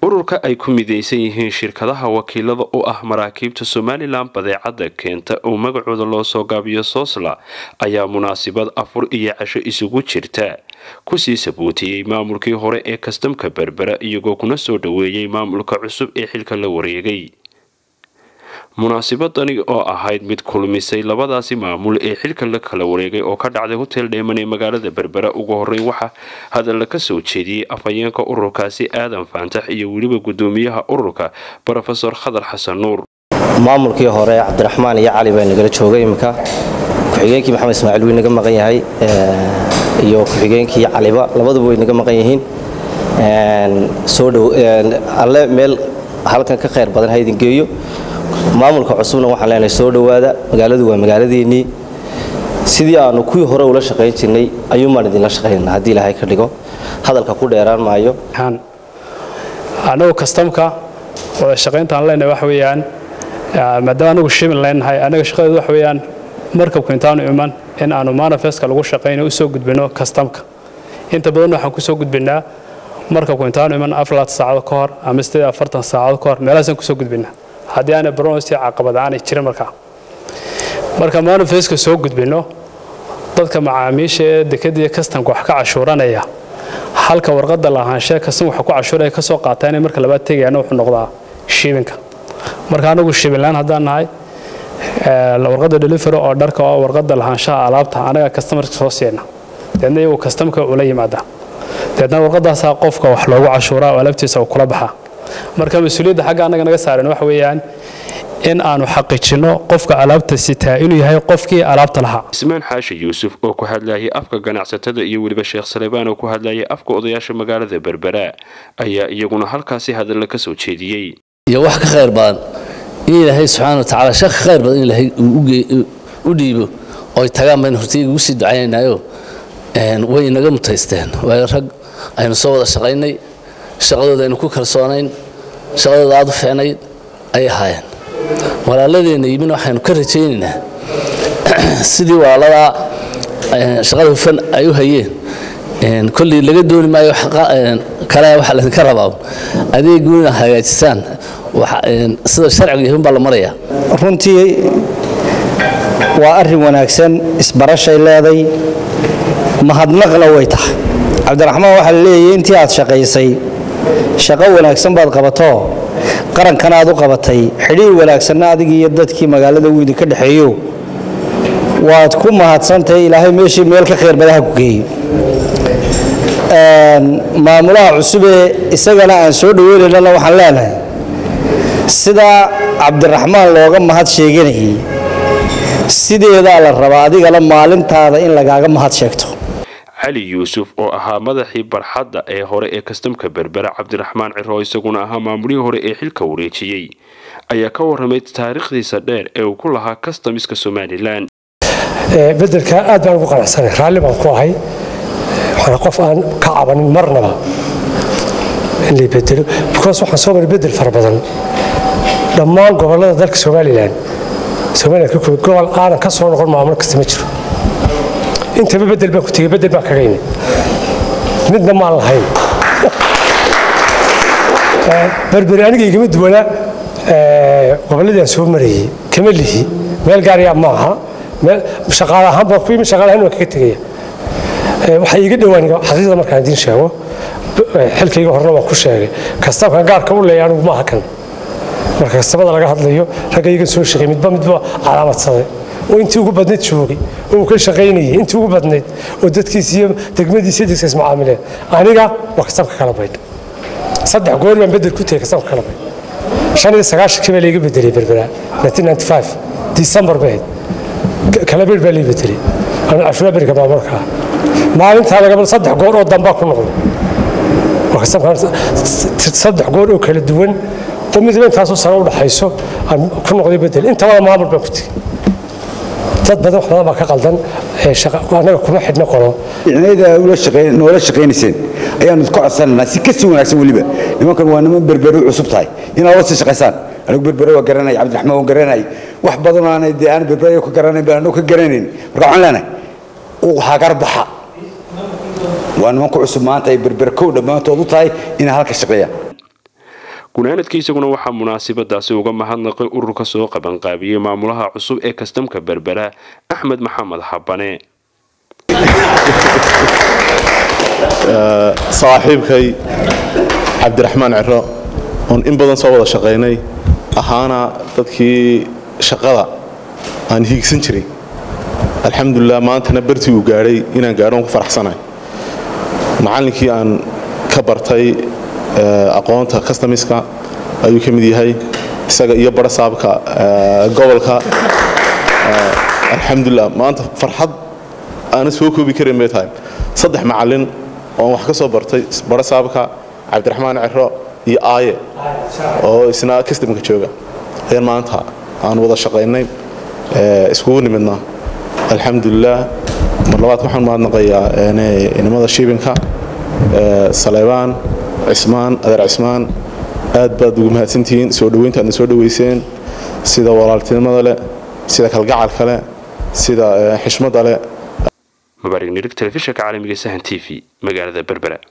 ururka ay ku midaysan yihiin shirkadaha wakiilada u ah maraakiibta Somaliland badeecada keenta oo magacooda loo soo gaabiyo Sosla ayaa munaasabad afur iyo casho isugu jirta ku sii sabootiyay maamulkii hore ee kastamka Berbera iyagoo kuna soo dhaweeyay maamulka cusub ee xilka la wareegay. munaasabadani oo ahayd mid kulmisay labadaasi maamul ee xilka la kala wareegay oo ka dhacday hotel Dheeman ee magaalada Berbera ugu horeyn waxa hadal ka soo jeediyay afayeenka ururkaasi Aadan Faantax iyo waliba gudoomiyaha ururka Professor Khadar Xasan Nuur. maamulkii hore Cabdiraxmaan iyo Cali baa nagala joogay imka ku-xigeenkii Maxamed Ismaaciil way naga maqan yahay iyo ku-xigeenkii Caliba labaduba way naga maqan yihiin soo dhow alle meel halkan ka khayr badan haydin geeyo. maamulka cusubna waxaan leenahay soo dhawaada magaaladu waa magaaladeennii sidii aanu kuwii hore ula shaqayn jirnay ayuu maan idin la shaqaynaa haddii Ilaahay ka dhigo hadalka ku dheeraan maayo. anagu kastamka wada shaqayntaan leenahay wax weeyaan maadaama anagu shimin leenahay anaga shaqadeedu wax weeyaan markabku intaanu iman in aanu manifestka lagu shaqayno u soo gudbino kastamka inta badan waxaan ku soo gudbinaa markabku intaanu iman 4 saacadood ka hor ama 40 saacadood ka hor meelahaas ku soo gudbinaa haddii aan barnaamijka caqabad aan jirin marka manifestka soo gudbino dadka macaamiisha ee dekedda kastamka wax ka cashuuranaya halka warqadda lahaanshaha kastan wax ku cashuuraya ka soo qaataan marka labaad tagayna wuxuu noqdaa shiibinka marka anagu shiibilaan haddaan nahay warqadda delivery oo dharka oo warqadda lahaanshaha alaabta anaga customerka soo siina dadna uu customerka ula yimaada dadna warqadaas qofka wax loogu cashuuraa oo alaabtiisa kula baxa marka mas'uuliyadda xagga anaga naga saaran wax weeyaan in aanu xaqiijino qofka alaabta sitaa inuu yahay qofkii alaabta lahaa. Ismaan Xaashi Yuusuf oo ku hadlayay afka ganacsatada iyo waliba Sheekh Saleebaan oo ku hadlayay afka odayaasha magaalada Berbera ayaa iyaguna halkaasi hadal ka soo jeediyay. iyo wax ka khayr badan in Ilaahay subhanahu wa ta'ala shaq khayr badan in Ilaahay u dhiibo oo tagaan baan hortiga ugu sii ducaynaayo way naga mutaysteen way rag aynu soo wada shaqaynay shaqadooda aynu ku kalsoonayn shaqadooda aad u fiicnayd ay ahaayeen walaaladeenna yimin waxaanu ka rajaynaynaa sidii walaalada shaqada hufan ay u hayeen kulli laga dooni maayo kale waxa la ka rabaa adeeguna hagaajisaan sida sharciga yahay baa la maraya runtii waa arrin wanaagsan isbarashay leeday mahadnaqna way tahay Cabdiraxmaan waxa la leeyahay intii aad shaqaysay shaqo wanaagsan baad qabato qarankana aad u qabatay xiriir wanaagsan adiga iyo dadkii magaalada weyn ka dhaxeeyo waad ku mahadsantahay Ilaahay meeshii meel ka khayr badan ku geeyo maamulaha cusub isagana aan soo dhaweynayna waxaan leenahay sida Cabdiraxmaan looga mahad sheeganay sideeda la rabaa adigana maalintaada in lagaaga mahad sheegto. علي يوسف oo ahaa madaxii barxadda ee hore ee kastamka Berbera Cabdiraxmaan Ciro isaguna ahaa maamulihii hore ee xilka wareejiyay ayaa ka waramay taariikhdiisa dheer ee uu ku lahaa customiska Somaliland. bedelka aad baan ugu qanacsanahay raalli baan ku ahay waxaan qof aan ka cabanin marnaba in la bedelo because waxaan soo maray bedel fara badan dhammaan gobolada dalka Somaliland gobol aan ka soo noqon maamul kasta ma jiro انت بدل بك تيجي بدل بك غيني midna ma lahayn Berbera aniga igama duwana gobolada soo marayay kama lihi meel gaar ah maaha meel shaqaalaha baa ku yimid shaqaalaha inuu ka tagay waxa iga dhawaan xaqiiqda markaan idin sheego xilkayga horna waan ku sheegay kastabka gaarka u leeyahay anigu ma hakan marka kastabada laga hadlayo ragayga soo shaqay midba calaamadsaday وانتي ugu badneed joogay oo ka shaqeynayay intii ugu badneed oo dadkiisa iyo degmadiisa dadkiisa macaamileen aniga wax kasabka kala bayd saddex goor baan bedel ku tagay kasabka kala bayd 95 kii baa laga bedelay Berbera 1995 December bayd kala beed baa laga bedelay ana ashura bariga baabarka maalinta laga bal saddex goor oo damba ku noqday wax kasabka saddex goor oo kala duwan oo mid intaas oo sano u dhaxayso aan ku noqday bedel inta wada maamul baa ku tagay dad badan waxba ma ka qaldan shaqo anaga kuma xidna qoro inayda noola shaqeynayeen ayaan ku codsanaa si ka sii wanaagsan waliba nimankan waa niman Berbera cusub tahay inay la sii shaqeysaan anigu Berbera waa garanay Cabdiraxmaan waa garanay wax badan aan Berbera ku garanay baan ka garanayn marka waxaan leenahay oo hagar baxa waa niman ku cusub maanta ay Berbera ku dhamaantood u tahay in halka shaqeeyaan gunaanadkii isaguna waxaa munaasabadaasi uga mahadnaqay ururka soo qabanqaabiyey maamulaha cusub ee kastamka berbera axmed maxamed xabane. saaxiibkay cabdiraxmaan ciro oon in badan soo wada shaqaynay ahaana dadkii shaqada aan hiigsan jiray alxamdulilah maantana bartii uu gaadhay inaan gaadhoon ku faraxsanahay. macallinkii aan ka bartay aqoonta customiska ayuu ka mid yahay isaga iyo barasaabka gobolka. alxamdulilah maanta farxad aana soo koobi karin bay tahay. 3 macallin oo wax ka soo bartay barasaabka cabdiraxmaan ciro iyo aaye oo isna customka jooga ayaan maanta aan wada shaqaynay iskugu nimidna. alxamdulilah mar labaad waxaan mahadnaqayaa inamada shiibinka Saleebaan Cismaan adeer Cismaan aad baad ugu mahadsantihiin soo dhaweynta aad soo dhaweyseen sida walaaltinimada leh sida kalgacalka leh sida xishmada leh. Mabaarig Nirig telefishinka caalamiga Sahan TV magaalada Berbera.